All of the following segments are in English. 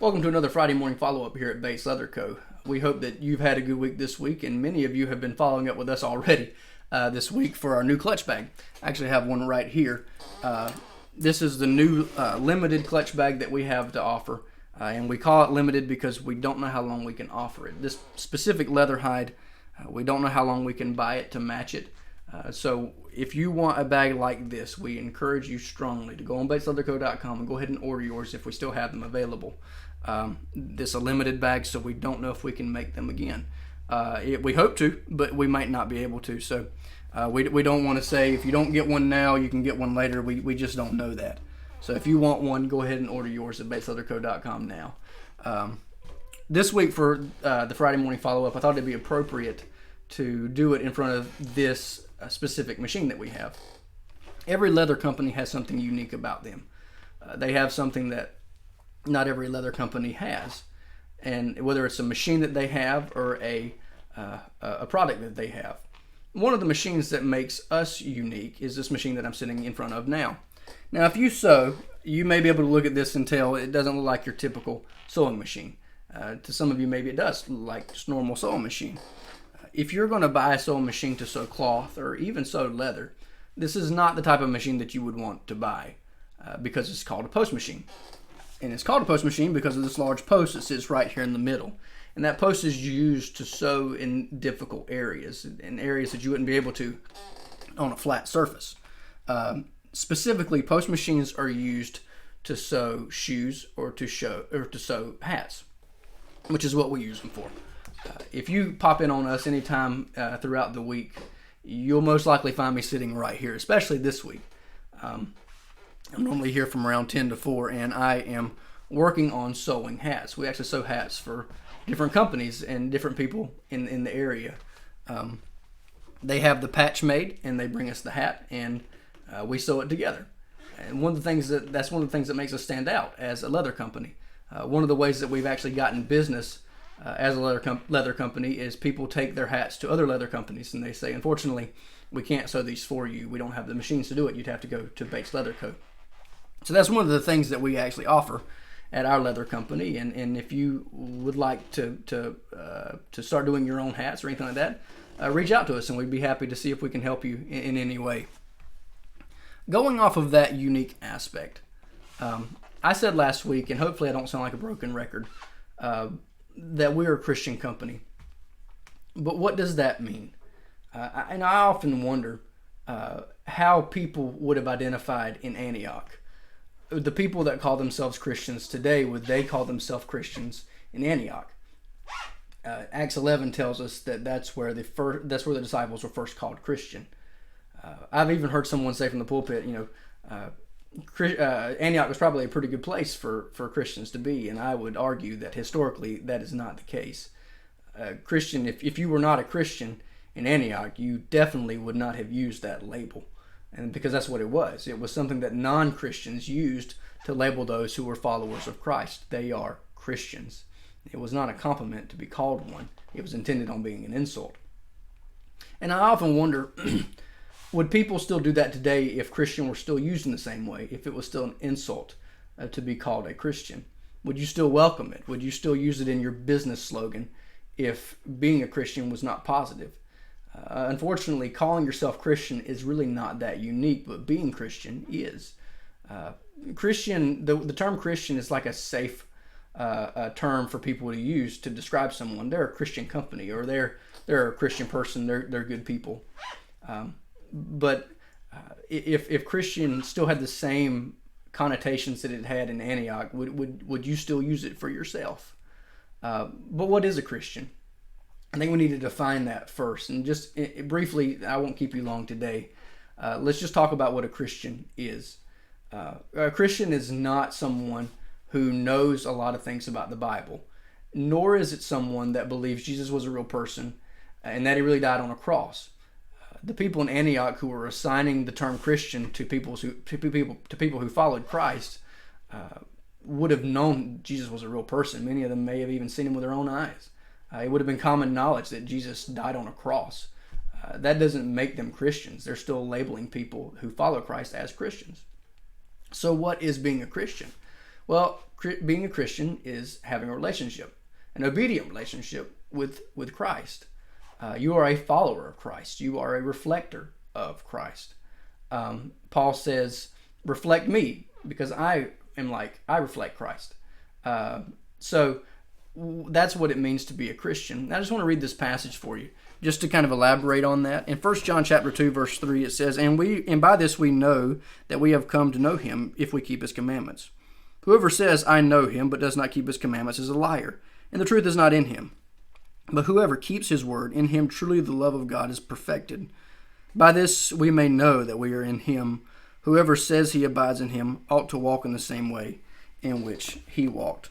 Welcome to another Friday morning follow-up here at Bates Leather Co. We hope that you've had a good week this week, and many of you have been following up with us already this week for our new clutch bag. I actually have one right here. This is the new limited clutch bag that we have to offer, and we call it limited because we don't know how long we can offer it. This specific leather hide, we don't know how long we can buy it to match it. So if you want a bag like this, we encourage you strongly to go on BatesLeatherCo.com and go ahead and order yours if we still have them available. This is a limited bag, so we don't know if we can make them again. We hope to, but we might not be able to. So we don't want to say if you don't get one now, you can get one later. We just don't know that. So if you want one, go ahead and order yours at BatesLeatherCo.com now. This week for the Friday morning follow-up, I thought it'd be appropriate to do it in front of this specific machine that we have. Every leather company has something unique about them. They have something that not every leather company has, and whether it's a machine that they have or a product that they have. One of the machines that makes us unique is this machine that I'm sitting in front of now. Now, if you sew, you may be able to look at this and tell it doesn't look like your typical sewing machine. To some of you, maybe it does look like just normal sewing machine. If you're going to buy a sewing machine to sew cloth or even sew leather, this is not the type of machine that you would want to buy because it's called a post machine. And it's called a post machine because of this large post that sits right here in the middle. And that post is used to sew in difficult areas, in areas that you wouldn't be able to on a flat surface. Specifically, post machines are used to sew shoes or to sew hats, which is what we use them for. If you pop in on us anytime throughout the week, you'll most likely find me sitting right here, especially this week. I'm normally here from around 10 to 4, and I am working on sewing hats. We actually sew hats for different companies and different people in the area. They have the patch made, and they bring us the hat, and we sew it together. And one of the things that's one of the things that makes us stand out as a leather company. One of the ways that we've actually gotten business as a leather company is people take their hats to other leather companies and they say, unfortunately, we can't sew these for you. We don't have the machines to do it. You'd have to go to Bates Leather Co. So that's one of the things that we actually offer at our leather company. And if you would like to start doing your own hats or anything like that, reach out to us and we'd be happy to see if we can help you in any way. Going off of that unique aspect, I said last week, and hopefully I don't sound like a broken record, that we're a Christian company. But what does that mean? And I often wonder how people would have identified in Antioch. The people that call themselves Christians today, would they call themselves Christians in Antioch? Acts 11 tells us that that's where the disciples were first called Christian. I've even heard someone say from the pulpit, Antioch was probably a pretty good place for Christians to be, and I would argue that historically that is not the case. Christian, if you were not a Christian in Antioch, you definitely would not have used that label, and because that's what it was. It was something that non-Christians used to label those who were followers of Christ. They are Christians. It was not a compliment to be called one. It was intended on being an insult. And I often wonder, would people still do that today if Christian were still used in the same way? If it was still an insult to be called a Christian? Would you still welcome it? Would you still use it in your business slogan if being a Christian was not positive? Unfortunately, calling yourself Christian is really not that unique, but being Christian is. Christian, the term Christian is like a safe term for people to use to describe someone. They're a Christian company, or they're a Christian person. They're good people. But if Christian still had the same connotations that it had in Antioch, would you still use it for yourself? But what is a Christian? I think we need to define that first. And just briefly, I won't keep you long today. Let's just talk about what a Christian is. A Christian is not someone who knows a lot of things about the Bible, nor is it someone that believes Jesus was a real person and that he really died on a cross. The people in Antioch who were assigning the term Christian to people who followed Christ would have known Jesus was a real person. Many of them may have even seen him with their own eyes. It would have been common knowledge that Jesus died on a cross. That doesn't make them Christians. They're still labeling people who follow Christ as Christians. So what is being a Christian? Well, being a Christian is having a relationship, an obedient relationship with Christ. You are a follower of Christ. You are a reflector of Christ. Paul says, reflect me, because I reflect Christ. So that's what it means to be a Christian. I just want to read this passage for you, just to kind of elaborate on that. In 1 John chapter 2, verse 3, it says, And by this we know that we have come to know him, if we keep his commandments. Whoever says, I know him, but does not keep his commandments is a liar, and the truth is not in him. But whoever keeps his word, in him truly the love of God is perfected. By this we may know that we are in him. Whoever says he abides in him ought to walk in the same way in which he walked.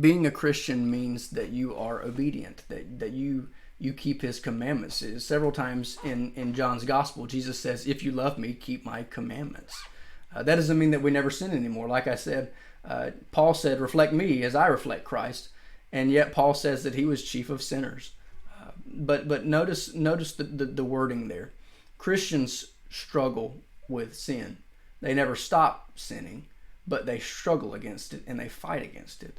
Being a Christian means that you are obedient, that you keep his commandments. Several times in John's gospel, Jesus says, if you love me, keep my commandments. That doesn't mean that we never sin anymore. Like I said, Paul said, reflect me as I reflect Christ. And yet Paul says that he was chief of sinners. But notice the wording there. Christians struggle with sin. They never stop sinning, but they struggle against it and they fight against it.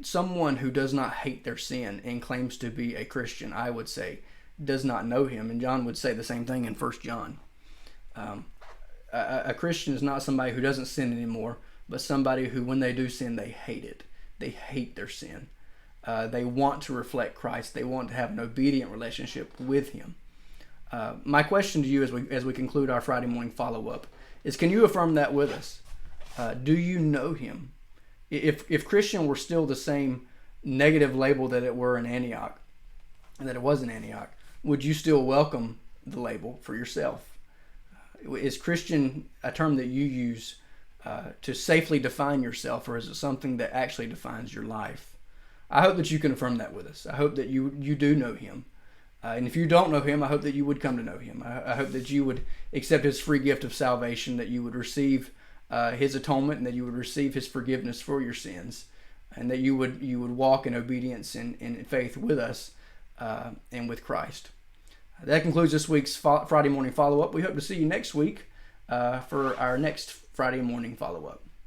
Someone who does not hate their sin and claims to be a Christian, I would say, does not know him. And John would say the same thing in 1 John. A Christian is not somebody who doesn't sin anymore, but somebody who, when they do sin, they hate it. They hate their sin. They want to reflect Christ. They want to have an obedient relationship with him. My question to you as we conclude our Friday morning follow-up is, can you affirm that with us? Do you know him? If Christian were still the same negative label that it were in Antioch, and that it was in Antioch, would you still welcome the label for yourself? Is Christian a term that you use to safely define yourself, or is it something that actually defines your life? I hope that you can affirm that with us. I hope that you do know him. And if you don't know him, I hope that you would come to know him. I hope that you would accept his free gift of salvation, that you would receive his atonement, and that you would receive his forgiveness for your sins, and that you would walk in obedience and in faith with us and with Christ. That concludes this week's Friday morning follow-up. We hope to see you next week for our next Friday morning follow-up.